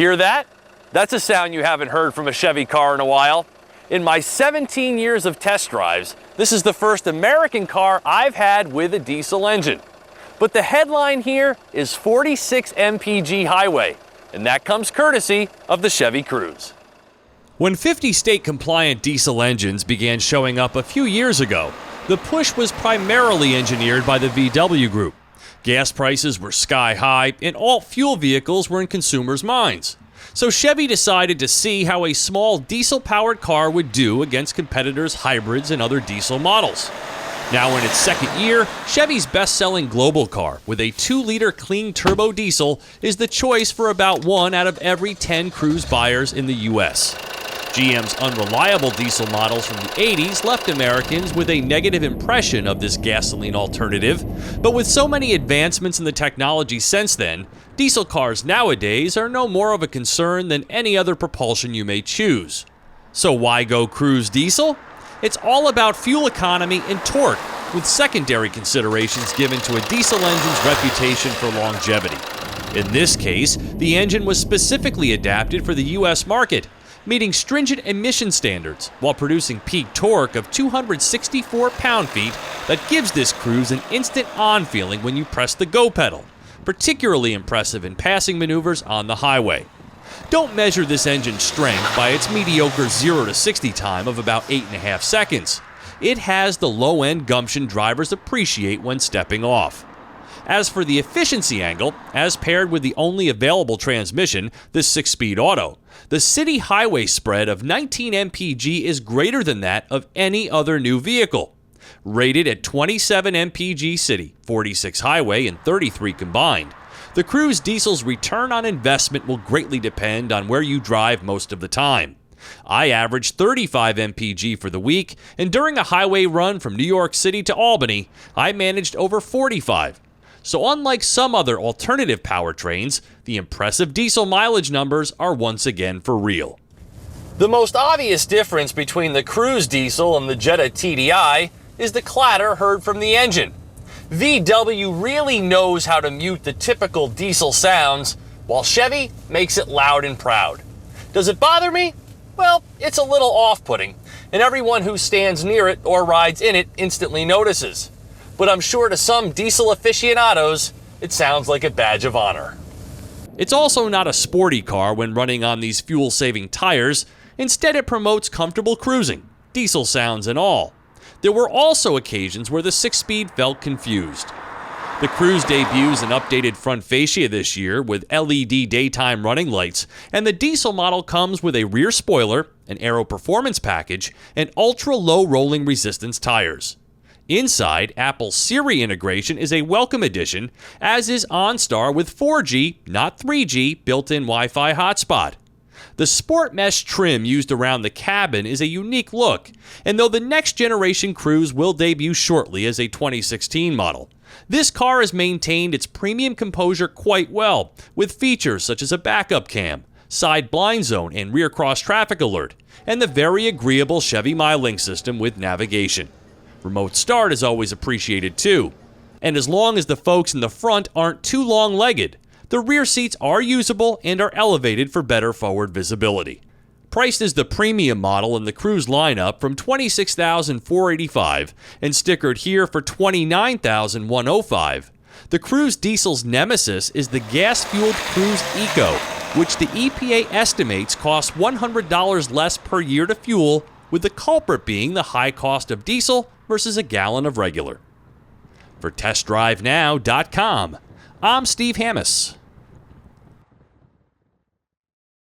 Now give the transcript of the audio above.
Hear that? That's a sound you haven't heard from a Chevy car in a while. In my 17 years of test drives, this is the first American car I've had with a diesel engine. But the headline here is 46 mpg highway, and that comes courtesy of the Chevy Cruze. When 50 state-compliant diesel engines began showing up a few years ago, the push was primarily engineered by the VW Group. Gas prices were sky high, and alt-fuel vehicles were in consumers' minds. So Chevy decided to see how a small diesel-powered car would do against competitors' hybrids and other diesel models. Now in its second year, Chevy's best-selling global car with a 2-liter clean turbo diesel is the choice for about 1 out of every 10 Cruze buyers in the U.S. GM's unreliable diesel models from the 80s left Americans with a negative impression of this gasoline alternative, but with so many advancements in the technology since then, diesel cars nowadays are no more of a concern than any other propulsion you may choose. So why go Cruze Diesel? It's all about fuel economy and torque, with secondary considerations given to a diesel engine's reputation for longevity. In this case, the engine was specifically adapted for the U.S. market, meeting stringent emission standards while producing peak torque of 264 pound-feet that gives this Cruze an instant on feeling when you press the go pedal, particularly impressive in passing maneuvers on the highway. Don't measure this engine's strength by its mediocre 0 to 60 time of about 8.5 seconds. It has the low-end gumption drivers appreciate when stepping off. As for the efficiency angle, as paired with the only available transmission, the 6-speed auto, the city highway spread of 19 mpg is greater than that of any other new vehicle. Rated at 27 mpg city, 46 highway, and 33 combined, the Cruze Diesel's return on investment will greatly depend on where you drive most of the time. I averaged 35 mpg for the week, and during a highway run from New York City to Albany, I managed over 45. So unlike some other alternative powertrains, the impressive diesel mileage numbers are once again for real. The most obvious difference between the Cruze Diesel and the Jetta TDI is the clatter heard from the engine. VW really knows how to mute the typical diesel sounds, while Chevy makes it loud and proud. Does it bother me? Well, it's a little off-putting, and everyone who stands near it or rides in it instantly notices. But I'm sure to some diesel aficionados, it sounds like a badge of honor. It's also not a sporty car when running on these fuel-saving tires. Instead, it promotes comfortable cruising, diesel sounds and all. There were also occasions where the 6-speed felt confused. The Cruze debuts an updated front fascia this year with LED daytime running lights, and the diesel model comes with a rear spoiler, an aero performance package, and ultra-low rolling resistance tires. Inside, Apple's Siri integration is a welcome addition, as is OnStar with 4G, not 3G, built-in Wi-Fi hotspot. The sport mesh trim used around the cabin is a unique look, and though the next generation Cruze will debut shortly as a 2016 model, this car has maintained its premium composure quite well, with features such as a backup cam, side blind zone and rear cross traffic alert, and the very agreeable Chevy Mylink system with navigation. Remote start is always appreciated too. And as long as the folks in the front aren't too long-legged, the rear seats are usable and are elevated for better forward visibility. Priced as the premium model in the Cruze lineup from $26,485 and stickered here for $29,105, the Cruze Diesel's nemesis is the gas-fueled Cruze Eco, which the EPA estimates costs $100 less per year to fuel, with the culprit being the high cost of diesel versus a gallon of regular. For TestDriveNow.com, I'm Steve Hammis.